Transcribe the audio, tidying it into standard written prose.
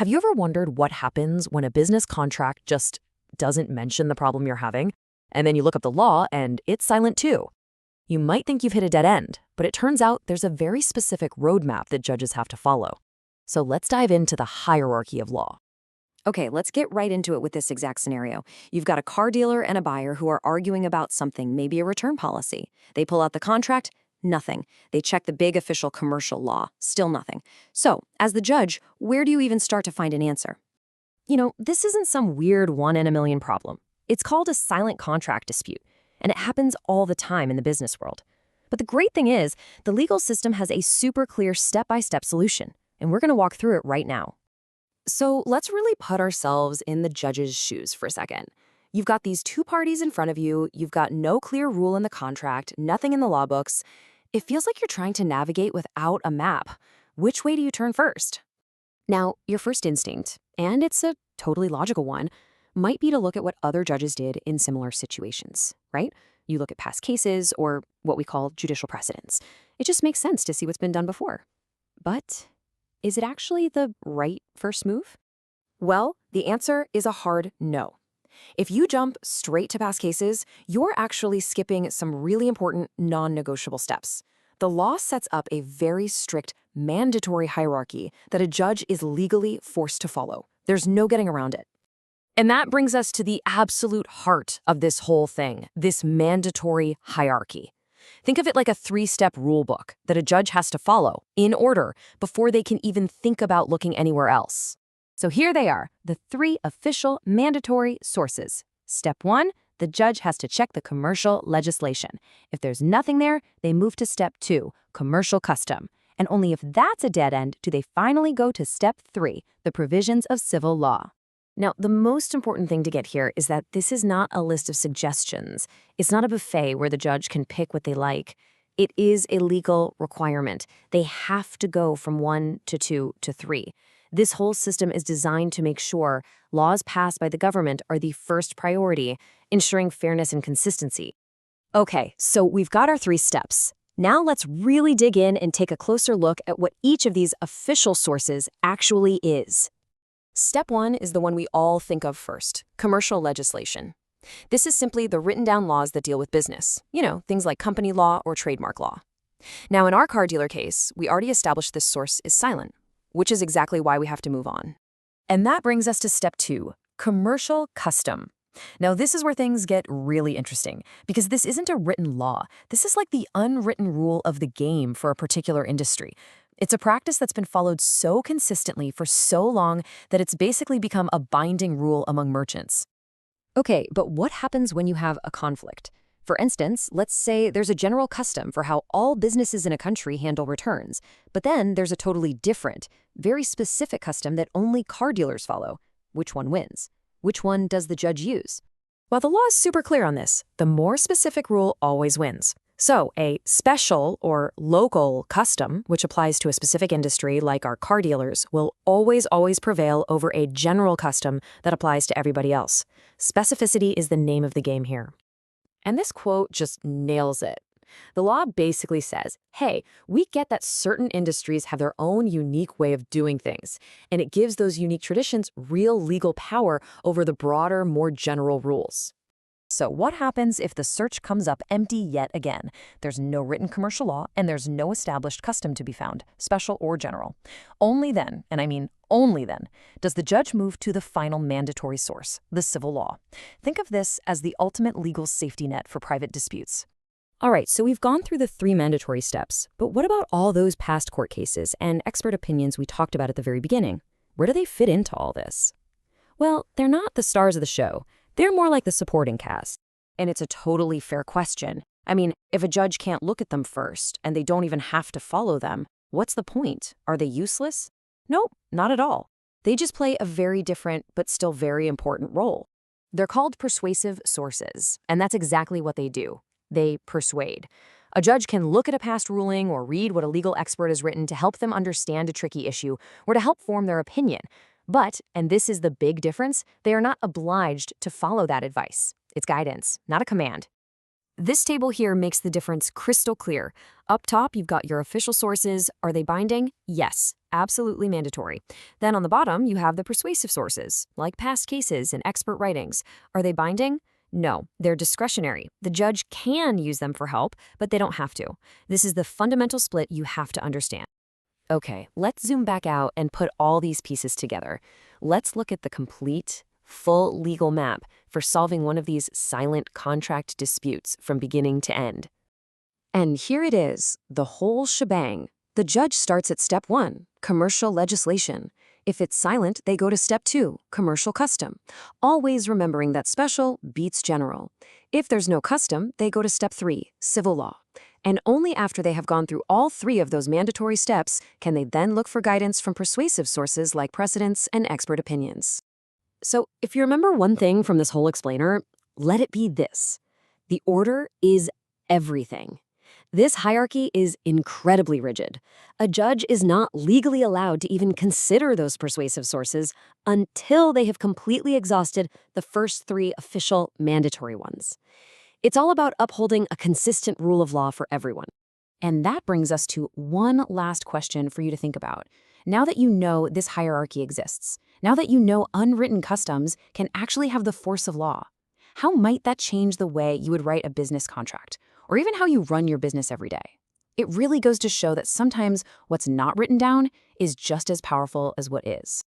Have you ever wondered what happens when a business contract just doesn't mention the problem you're having? And then you look up the law and it's silent too. You might think you've hit a dead end, but it turns out there's a very specific roadmap that judges have to follow. So let's dive into the hierarchy of law. Okay, let's get right into it with this exact scenario. You've got a car dealer and a buyer who are arguing about something, maybe a return policy. They pull out the contract, nothing. They check the big official commercial law, still nothing. So, as the judge, where do you even start to find an answer? This isn't some weird one in a million problem. It's called a silent contract dispute, and it happens all the time in the business world. But the great thing is, the legal system has a super clear step-by-step solution, and we're going to walk through it right now. So let's really put ourselves in the judge's shoes for a second. You've got these two parties in front of you, you've got no clear rule in the contract, nothing in the law books. It feels like you're trying to navigate without a map. Which way do you turn first? Now, your first instinct, and it's a totally logical one, might be to look at what other judges did in similar situations, right? You look at past cases or what we call judicial precedents. It just makes sense to see what's been done before. But is it actually the right first move? Well, the answer is a hard no. If you jump straight to past cases, you're actually skipping some really important non-negotiable steps. The law sets up a very strict, mandatory hierarchy that a judge is legally forced to follow. There's no getting around it. And that brings us to the absolute heart of this whole thing, this mandatory hierarchy. Think of it like a 3-step rule book that a judge has to follow in order before they can even think about looking anywhere else. So here they are, the 3 official mandatory sources. Step 1, the judge has to check the commercial legislation. If there's nothing there, they move to step 2, commercial custom. And only if that's a dead end do they finally go to step 3, the provisions of civil law. Now, the most important thing to get here is that this is not a list of suggestions. It's not a buffet where the judge can pick what they like. It is a legal requirement. They have to go from 1 to 2 to 3. This whole system is designed to make sure laws passed by the government are the first priority, ensuring fairness and consistency. Okay, so we've got our 3 steps. Now let's really dig in and take a closer look at what each of these official sources actually is. Step 1 is the one we all think of first, commercial legislation. This is simply the written down laws that deal with business, things like company law or trademark law. Now, in our car dealer case, we already established this source is silent, which is exactly why we have to move on. And that brings us to step 2, commercial custom. Now, this is where things get really interesting, because this isn't a written law. This is like the unwritten rule of the game for a particular industry. It's a practice that's been followed so consistently for so long that it's basically become a binding rule among merchants. Okay, but what happens when you have a conflict? For instance, let's say there's a general custom for how all businesses in a country handle returns, but then there's a totally different, very specific custom that only car dealers follow. Which one wins? Which one does the judge use? Well, the law is super clear on this. The more specific rule always wins. So, a special or local custom, which applies to a specific industry like our car dealers, will always prevail over a general custom that applies to everybody else. Specificity is the name of the game here. And this quote just nails it. The law basically says, hey, we get that certain industries have their own unique way of doing things, and it gives those unique traditions real legal power over the broader, more general rules. So what happens if the search comes up empty yet again? There's no written commercial law, and there's no established custom to be found, special or general. Only then, and I mean only then, does the judge move to the final mandatory source, the civil law. Think of this as the ultimate legal safety net for private disputes. All right, so we've gone through the 3 mandatory steps, but what about all those past court cases and expert opinions we talked about at the very beginning? Where do they fit into all this? Well, they're not the stars of the show. They're more like the supporting cast. And it's a totally fair question. I mean, if a judge can't look at them first, and they don't even have to follow them, what's the point? Are they useless? Nope, not at all. They just play a very different, but still very important role. They're called persuasive sources, and that's exactly what they do. They persuade. A judge can look at a past ruling or read what a legal expert has written to help them understand a tricky issue or to help form their opinion. But, and this is the big difference, they are not obliged to follow that advice. It's guidance, not a command. This table here makes the difference crystal clear. Up top, you've got your official sources. Are they binding? Yes, absolutely mandatory. Then on the bottom, you have the persuasive sources, like past cases and expert writings. Are they binding? No, they're discretionary. The judge can use them for help, but they don't have to. This is the fundamental split you have to understand. Okay, let's zoom back out and put all these pieces together. Let's look at the complete, full legal map for solving one of these silent contract disputes from beginning to end. And here it is, the whole shebang. The judge starts at step 1, commercial legislation. If it's silent, they go to step 2, commercial custom. Always remembering that special beats general. If there's no custom, they go to step 3, civil law. And only after they have gone through all 3 of those mandatory steps can they then look for guidance from persuasive sources like precedents and expert opinions. So, if you remember one thing from this whole explainer, let it be this. The order is everything. This hierarchy is incredibly rigid. A judge is not legally allowed to even consider those persuasive sources until they have completely exhausted the first 3 official mandatory ones. It's all about upholding a consistent rule of law for everyone. And that brings us to one last question for you to think about. Now that you know this hierarchy exists, now that you know unwritten customs can actually have the force of law, how might that change the way you would write a business contract, or even how you run your business every day? It really goes to show that sometimes what's not written down is just as powerful as what is.